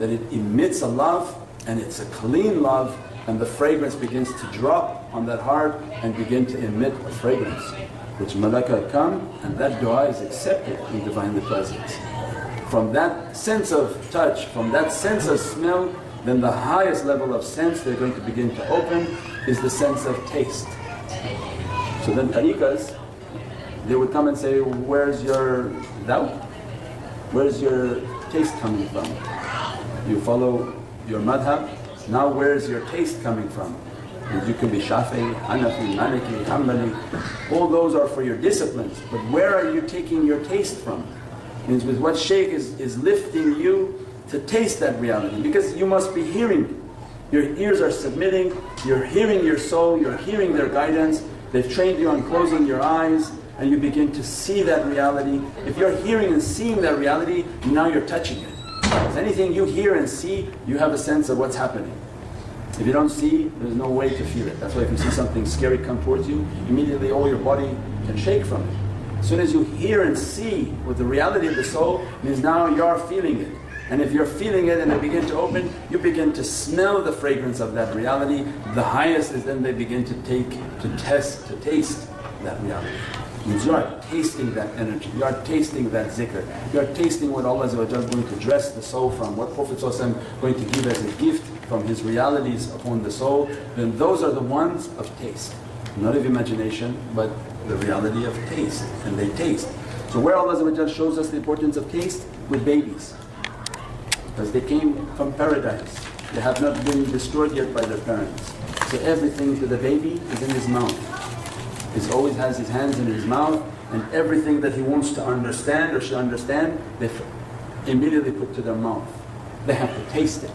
that it emits a love, and it's a clean love, and the fragrance begins to drop on that heart and begin to emit a fragrance, which malaika come, and that dua is accepted in Divinely Presence. From that sense of touch, from that sense of smell, then the highest level of sense they're going to begin to open is the sense of taste. So then tariqas, they would come and say, where's your dhawq? Where's your taste coming from? You follow your madhab, now where's your taste coming from? You can be Shafi'i, Hanafi, Maliki, Hanbali, all those are for your disciplines, but where are you taking your taste from? Means with what shaykh is lifting you to taste that reality, because you must be hearing. Your ears are submitting, you're hearing your soul, you're hearing their guidance, they've trained you on closing your eyes, and you begin to see that reality. If you're hearing and seeing that reality, now you're touching it. If anything you hear and see, you have a sense of what's happening. If you don't see, there's no way to feel it. That's why if you see something scary come towards you, immediately all your body can shake from it. As soon as you hear and see with the reality of the soul, means now you're feeling it. And if you're feeling it and they begin to open, you begin to smell the fragrance of that reality. The highest is then they begin to taste that reality. Means you are tasting that energy, you are tasting that zikr, you are tasting what Allah is going to dress the soul from, what Prophet is going to give as a gift from His realities upon the soul. Then those are the ones of taste, not of imagination but the reality of taste, and they taste. So where Allah shows us the importance of taste? With babies, because they came from paradise, they have not been destroyed yet by their parents. So everything to the baby is in his mouth. He always has his hands in his mouth, and everything that he wants to understand or should understand, they immediately put to their mouth. They have to taste it.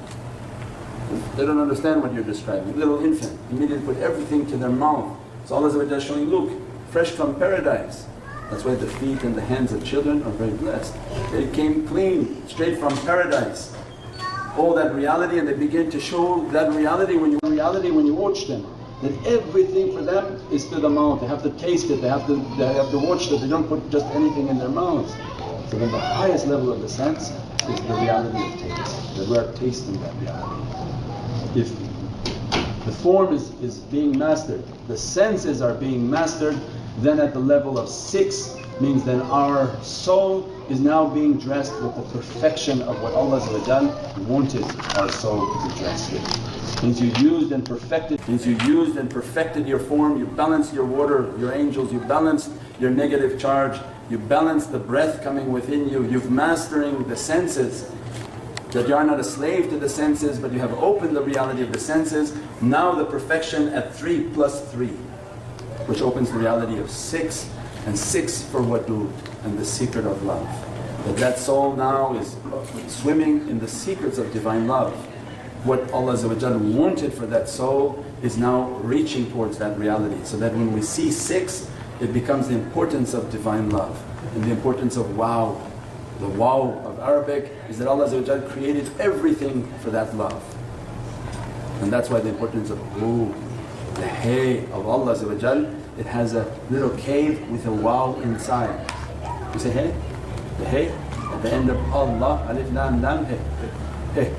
They don't understand what you're describing. Little infant, immediately put everything to their mouth. So Allah is showing, look, fresh from paradise. That's why the feet and the hands of children are very blessed. They came clean, straight from paradise. All that reality, and they begin to show that reality when you watch them. That everything for them is to the mouth, they have to taste it, they have to watch it, they don't put just anything in their mouths. So then the highest level of the sense is the reality of taste, that we are tasting that reality. If the form is being mastered, the senses are being mastered, then at the level of 6 means then our soul is now being dressed with the perfection of what Allah wanted our soul to be dressed with. Means you used and perfected your form, you balanced your water, your angels, you balanced your negative charge, you balanced the breath coming within you, you've mastering the senses, that you are not a slave to the senses but you have opened the reality of the senses. Now the perfection at 3 plus 3, which opens the reality of 6, and 6 for wadud and the secret of love. That soul now is swimming in the secrets of Divine love. What Allah wanted for that soul is now reaching towards that reality, so that when we see 6, it becomes the importance of Divine love and the importance of wow. The wow of Arabic is that Allah created everything for that love, and that's why the importance of the hay of Allah, it has a little cave with a wow inside. You say hey? The hay at the end of Allah, alif lam lam hay, hay.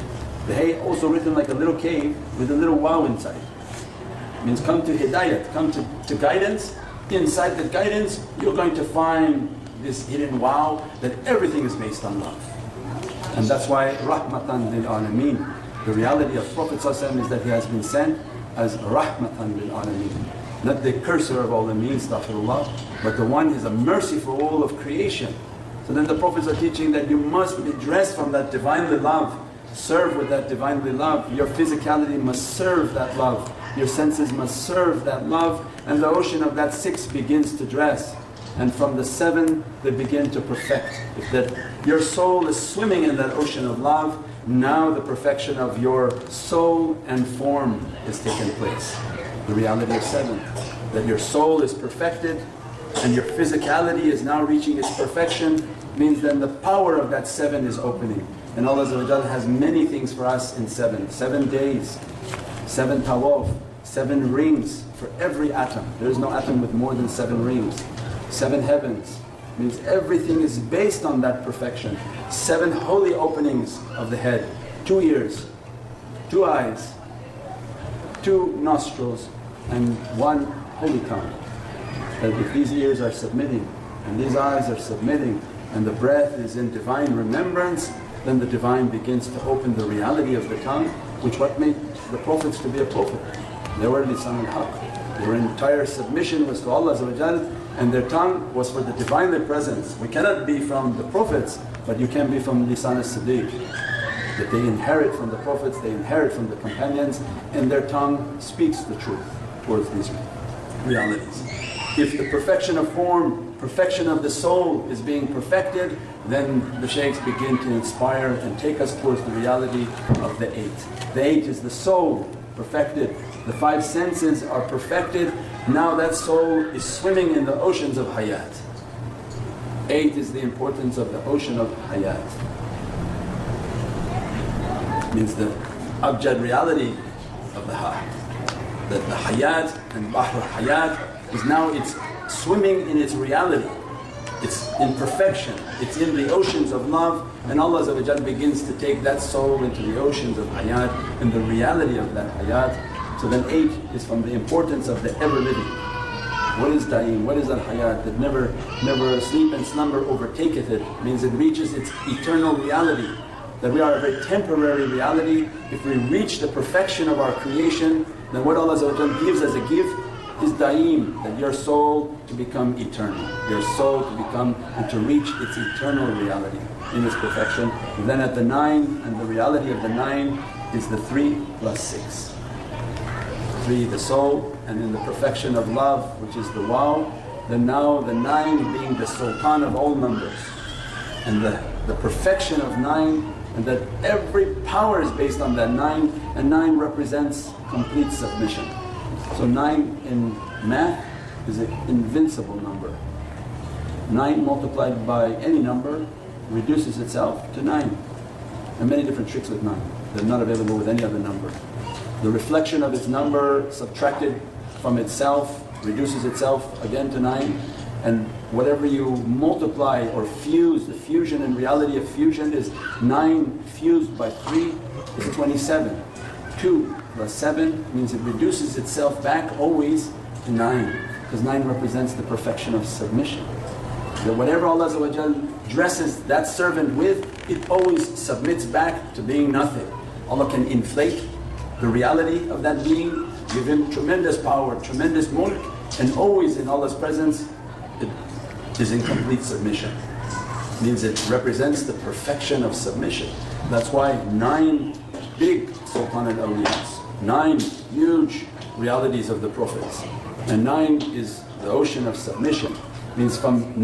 The hay also written like a little cave with a little wow inside. It means come to hidayat, come to guidance. Inside the guidance you're going to find this hidden wow, that everything is based on love. And that's why rahmatan lil alameen. The reality of Prophet is that he has been sent as rahmatan lil alameen. Not the cursor of all the means, astaghfirullah, but the one is a mercy for all of creation. So then the Prophets are teaching that you must be dressed from that Divinely love, serve with that Divinely love. Your physicality must serve that love, your senses must serve that love, and the ocean of that 6 begins to dress. And from the 7 they begin to perfect. If that your soul is swimming in that ocean of love, now the perfection of your soul and form is taking place. The reality of 7, that your soul is perfected and your physicality is now reaching its perfection, means then the power of that 7 is opening. And Allah has many things for us in 7. 7 days, 7 tawaf, 7 rings for every atom. There is no atom with more than 7 rings. 7 heavens, means everything is based on that perfection. 7 holy openings of the head, 2 ears, 2 eyes, 2 nostrils and 1 holy tongue. That if these ears are submitting and these eyes are submitting and the breath is in divine remembrance, then the divine begins to open the reality of the tongue, which what made the prophets to be a prophet. They were lisan al-haq. Their entire submission was to Allah and their tongue was for the Divinely Presence. We cannot be from the prophets, but you can be from lisan al-siddiq. That they inherit from the prophets, they inherit from the companions, and their tongue speaks the truth towards these realities. If the perfection of form, perfection of the soul is being perfected, then the shaykhs begin to inspire and take us towards the reality of the 8. The 8 is the soul perfected, the 5 senses are perfected, now that soul is swimming in the oceans of hayat. 8 is the importance of the ocean of hayat. Means the abjad reality of the heart. That the hayat and bahr hayat is now it's swimming in its reality. It's in perfection, it's in the oceans of love, and Allah begins to take that soul into the oceans of hayat and the reality of that hayat. So then 8 is from the importance of the ever living. What is daim? What is al-hayat? That never sleep and slumber overtaketh it. Means it reaches its eternal reality. That we are a very temporary reality. If we reach the perfection of our creation, then what Allah gives as a gift is daim, that your soul to become eternal, your soul to become and to reach its eternal reality in its perfection. And then at the 9, and the reality of the 9 is the 3 plus 6. 3 the soul, and in the perfection of love, which is the waw, then now the 9 being the sultan of all numbers, and the perfection of 9, and that every power is based on that 9, and 9 represents complete submission. So 9 in math is an invincible number. 9 multiplied by any number reduces itself to 9. And many different tricks with 9 that are not available with any other number. The reflection of its number subtracted from itself reduces itself again to 9, and whatever you multiply or fuse, the fusion and reality of fusion is 9 fused by 3 is 27. 2 plus 7 means it reduces itself back always to 9, because 9 represents the perfection of submission. That whatever Allah dresses that servant with, it always submits back to being nothing. Allah can inflate the reality of that being, give him tremendous power, tremendous mulk, and always in Allah's presence it is in complete submission. Means it represents the perfection of submission. That's why 9 big Sultan al-Awliyas, 9 huge realities of the Prophets, and 9 is the ocean of submission. Means from